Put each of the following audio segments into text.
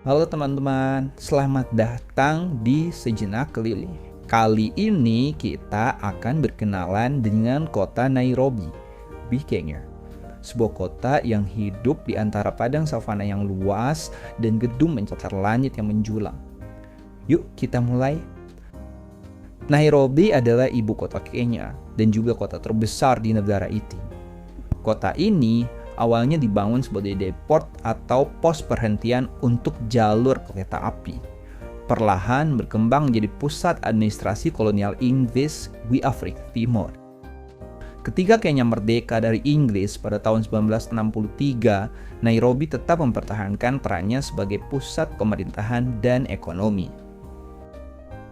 Halo teman-teman, selamat datang di Sejenak Keliling. Kali ini kita akan berkenalan dengan kota Nairobi di Kenya. Sebuah kota yang hidup di antara padang savana yang luas dan gedung mencatar langit yang menjulang. Yuk kita mulai. Nairobi adalah ibu kota Kenya dan juga kota terbesar di negara itu. Kota ini awalnya dibangun sebagai depot atau pos perhentian untuk jalur kereta api. Perlahan berkembang menjadi pusat administrasi kolonial Inggris di Afrika Timur. Ketika Kenya merdeka dari Inggris pada tahun 1963, Nairobi tetap mempertahankan perannya sebagai pusat pemerintahan dan ekonomi.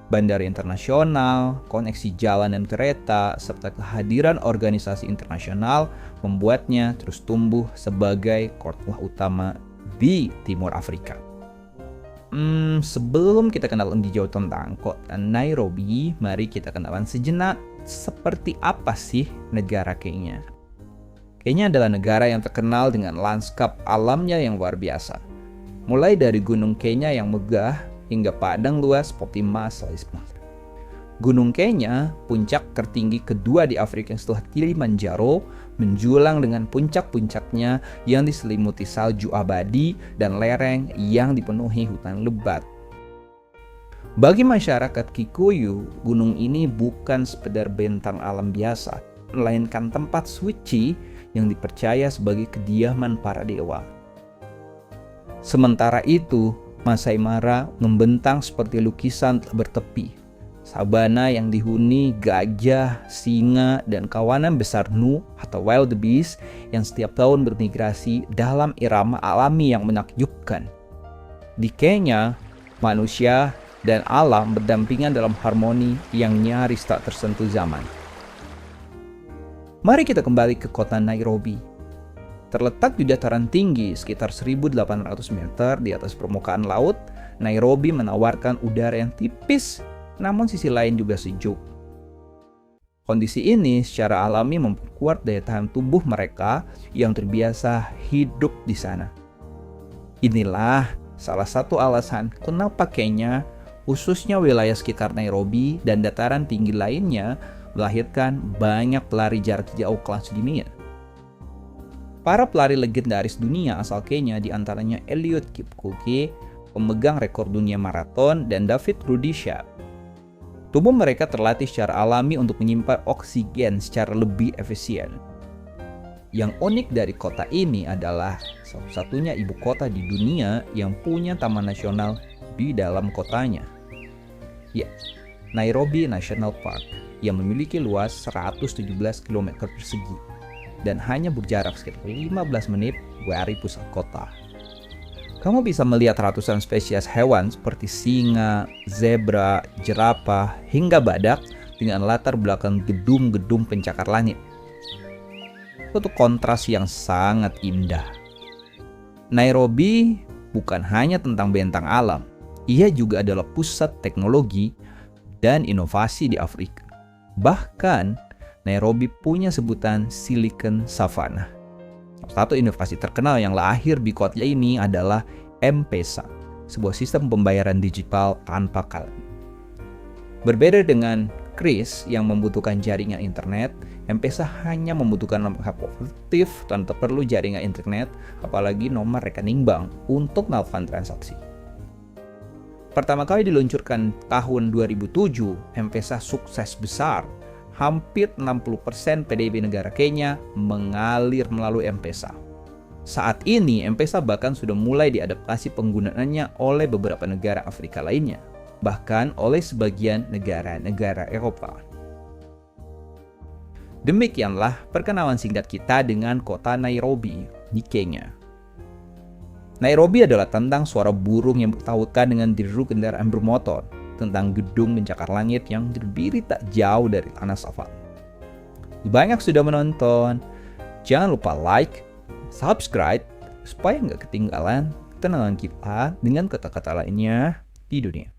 Bandara internasional, koneksi jalan dan kereta, serta kehadiran organisasi internasional membuatnya terus tumbuh sebagai kota utama di Timur Afrika. Sebelum kita kenal lebih jauh tentang kota Nairobi, mari kita kenalan sejenak seperti apa sih negara Kenya. Kenya adalah negara yang terkenal dengan lanskap alamnya yang luar biasa. Mulai dari Gunung Kenya yang megah, hingga padang luas seperti Masai Mara. Gunung Kenya, puncak tertinggi kedua di Afrika setelah Kilimanjaro, menjulang dengan puncak-puncaknya yang diselimuti salju abadi dan lereng yang dipenuhi hutan lebat. Bagi masyarakat Kikuyu, gunung ini bukan sekedar bentang alam biasa, melainkan tempat suci yang dipercaya sebagai kediaman para dewa. Sementara itu, Masai Mara membentang seperti lukisan tak bertepi. Sabana yang dihuni gajah, singa, dan kawanan besar nu atau wildebeest yang setiap tahun bermigrasi dalam irama alami yang menakjubkan. Di Kenya, manusia dan alam berdampingan dalam harmoni yang nyaris tak tersentuh zaman. Mari kita kembali ke kota Nairobi. Terletak di dataran tinggi sekitar 1.800 meter di atas permukaan laut, Nairobi menawarkan udara yang tipis, namun sisi lain juga sejuk. Kondisi ini secara alami memperkuat daya tahan tubuh mereka yang terbiasa hidup di sana. Inilah salah satu alasan kenapa Kenya, khususnya wilayah sekitar Nairobi dan dataran tinggi lainnya, melahirkan banyak pelari jarak jauh kelas dunia. Para pelari legendaris dunia asal Kenya diantaranya Eliud Kipchoge, pemegang rekor dunia maraton, dan David Rudisha. Tubuh mereka terlatih secara alami untuk menyimpan oksigen secara lebih efisien. Yang unik dari kota ini adalah satu-satunya ibu kota di dunia yang punya taman nasional di dalam kotanya. Ya, Nairobi National Park yang memiliki luas 117 km persegi. Dan hanya berjarak sekitar 15 menit dari pusat kota. Kamu bisa melihat ratusan spesies hewan seperti singa, zebra, jerapah, hingga badak dengan latar belakang gedung-gedung pencakar langit. Suatu kontras yang sangat indah. Nairobi bukan hanya tentang bentang alam, ia juga adalah pusat teknologi dan inovasi di Afrika. Bahkan, Nairobi punya sebutan Silicon Savannah. Satu inovasi terkenal yang lahir di kota ini adalah M-Pesa, sebuah sistem pembayaran digital tanpa kartu. Berbeda dengan KRIS yang membutuhkan jaringan internet, M-Pesa hanya membutuhkan nomor produktif tanpa perlu jaringan internet, apalagi nomor rekening bank untuk melakukan transaksi. Pertama kali diluncurkan tahun 2007, M-Pesa sukses besar. Hampir 60% PDB negara Kenya mengalir melalui M-Pesa. Saat ini, M-Pesa bahkan sudah mulai diadaptasi penggunaannya oleh beberapa negara Afrika lainnya, bahkan oleh sebagian negara-negara Eropa. Demikianlah perkenalan singkat kita dengan kota Nairobi di Kenya. Nairobi adalah tentang suara burung yang bertautan dengan deru kendaraan bermotor, tentang gedung pencakar langit yang berdiri tak jauh dari tanah savana. Banyak sudah menonton. Jangan lupa like, subscribe, supaya nggak ketinggalan kenalan kita dengan kata-kata lainnya di dunia.